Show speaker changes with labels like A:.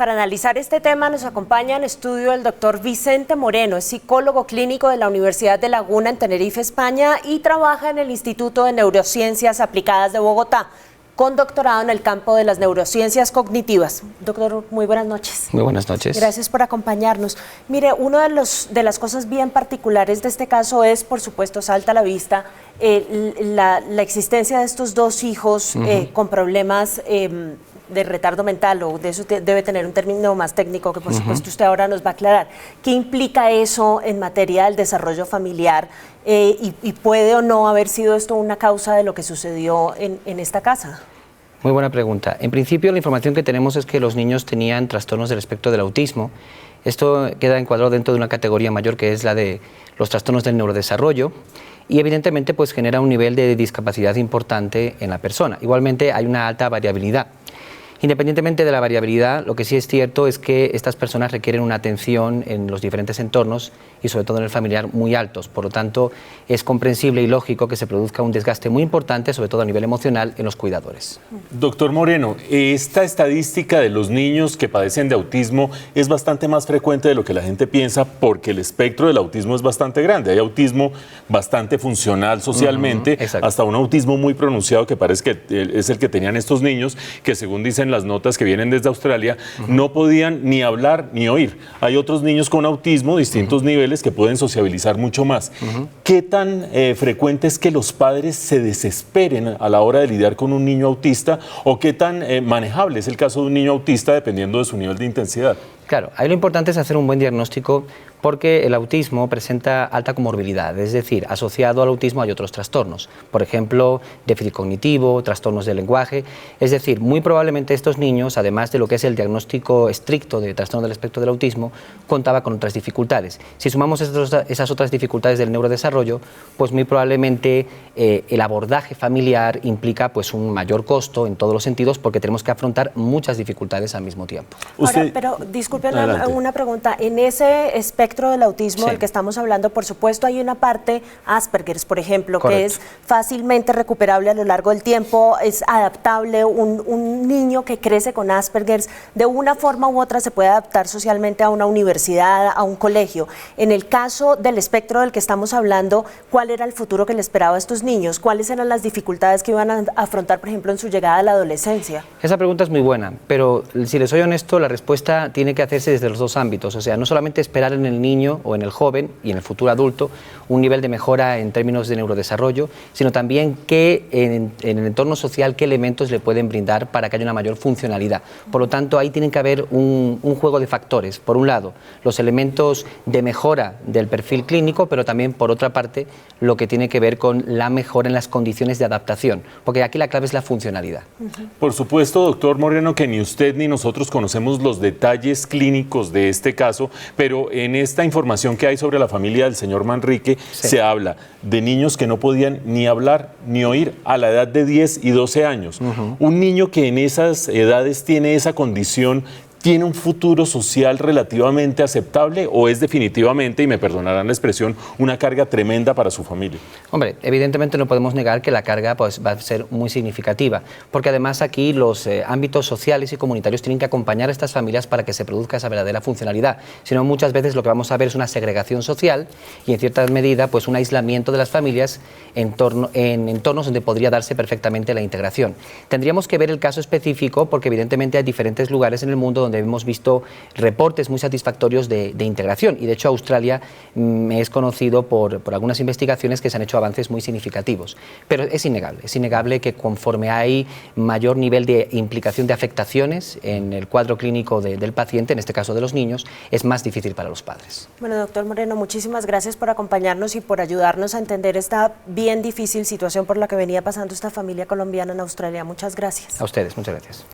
A: Para analizar este tema nos acompaña en estudio el doctor Vicente Moreno, es psicólogo clínico de la Universidad de Laguna en Tenerife, España, y trabaja en el Instituto de Neurociencias Aplicadas de Bogotá, con doctorado en el campo de las neurociencias cognitivas. Doctor, muy buenas noches.
B: Muy buenas noches.
A: Gracias por acompañarnos. Mire, una de las cosas bien particulares de este caso es, por supuesto, salta a la vista la existencia de estos dos hijos con problemas de retardo mental, o de eso debe tener un término más técnico que por supuesto usted ahora nos va a aclarar. ¿Qué implica eso en materia del desarrollo familiar y puede o no haber sido esto una causa de lo que sucedió en esta casa?
B: Muy buena pregunta. En principio, la información que tenemos es que los niños tenían trastornos del espectro del autismo. Esto queda encuadrado dentro de una categoría mayor, que es la de los trastornos del neurodesarrollo, y evidentemente pues genera un nivel de discapacidad importante en la persona. Igualmente hay una alta variabilidad. Independientemente de la variabilidad, lo que sí es cierto es que estas personas requieren una atención en los diferentes entornos y sobre todo en el familiar muy altos. Por lo tanto, es comprensible y lógico que se produzca un desgaste muy importante, sobre todo a nivel emocional, en los cuidadores.
C: Doctor Moreno, esta estadística de los niños que padecen de autismo es bastante más frecuente de lo que la gente piensa, porque el espectro del autismo es bastante grande. Hay autismo bastante funcional socialmente, hasta un autismo muy pronunciado que parece que es el que tenían estos niños, que según dicen las notas que vienen desde Australia, no podían ni hablar ni oír. Hay otros niños con autismo, distintos niveles, que pueden sociabilizar mucho más. ¿Qué tan frecuente es que los padres se desesperen a la hora de lidiar con un niño autista, o qué tan manejable es el caso de un niño autista dependiendo de su nivel de intensidad?
B: Claro, ahí lo importante es hacer un buen diagnóstico, porque el autismo presenta alta comorbilidad, es decir, asociado al autismo hay otros trastornos, por ejemplo, déficit cognitivo, trastornos del lenguaje, es decir, muy probablemente estos niños, además de lo que es el diagnóstico estricto de trastorno del espectro del autismo, contaba con otras dificultades. Si sumamos esas otras dificultades del neurodesarrollo, pues muy probablemente el abordaje familiar implica pues un mayor costo en todos los sentidos, porque tenemos que afrontar muchas dificultades al mismo tiempo.
A: Ahora, pero disculpe una pregunta, en ese espectro del autismo del que estamos hablando, por supuesto hay una parte Asperger's, por ejemplo, que es fácilmente recuperable a lo largo del tiempo, es adaptable. Un niño que crece con Asperger's de una forma u otra se puede adaptar socialmente a una universidad, a un colegio. En el caso del espectro del que estamos hablando, ¿cuál era el futuro que le esperaba a estos niños? ¿Cuáles eran las dificultades que iban a afrontar, por ejemplo, en su llegada a la adolescencia?
B: Esa pregunta es muy buena, pero si les soy honesto, la respuesta tiene que hacerse desde los dos ámbitos, o sea, no solamente esperar en el niño o en el joven y en el futuro adulto un nivel de mejora en términos de neurodesarrollo, sino también que en el entorno social qué elementos le pueden brindar para que haya una mayor funcionalidad. Por lo tanto, ahí tiene que haber un juego de factores. Por un lado, los elementos de mejora del perfil clínico, pero también, por otra parte, lo que tiene que ver con la mejora en las condiciones de adaptación, porque aquí la clave es la funcionalidad.
C: Por supuesto, doctor Moreno, que ni usted ni nosotros conocemos los detalles clínicos de este caso, pero en esta información que hay sobre la familia del señor Manrique, se habla de niños que no podían ni hablar ni oír a la edad de 10 y 12 años. Un niño que en esas edades tiene esa condición, ¿tiene un futuro social relativamente aceptable, o es definitivamente, y me perdonarán la expresión, una carga tremenda para su familia?
B: Hombre, evidentemente no podemos negar que la carga pues, va a ser muy significativa, porque además aquí los ámbitos sociales y comunitarios tienen que acompañar a estas familias para que se produzca esa verdadera funcionalidad. Si no, muchas veces lo que vamos a ver es una segregación social y en cierta medida pues, un aislamiento de las familias en entornos donde podría darse perfectamente la integración. Tendríamos que ver el caso específico, porque evidentemente hay diferentes lugares en el mundo donde hemos visto reportes muy satisfactorios de integración, y de hecho Australia es conocido por algunas investigaciones que se han hecho avances muy significativos, pero es innegable que conforme hay mayor nivel de implicación de afectaciones en el cuadro clínico del paciente, en este caso de los niños, es más difícil para los padres.
A: Bueno, doctor Moreno, muchísimas gracias por acompañarnos y por ayudarnos a entender esta bien difícil situación por la que venía pasando esta familia colombiana en Australia. Muchas gracias.
B: A ustedes, muchas gracias.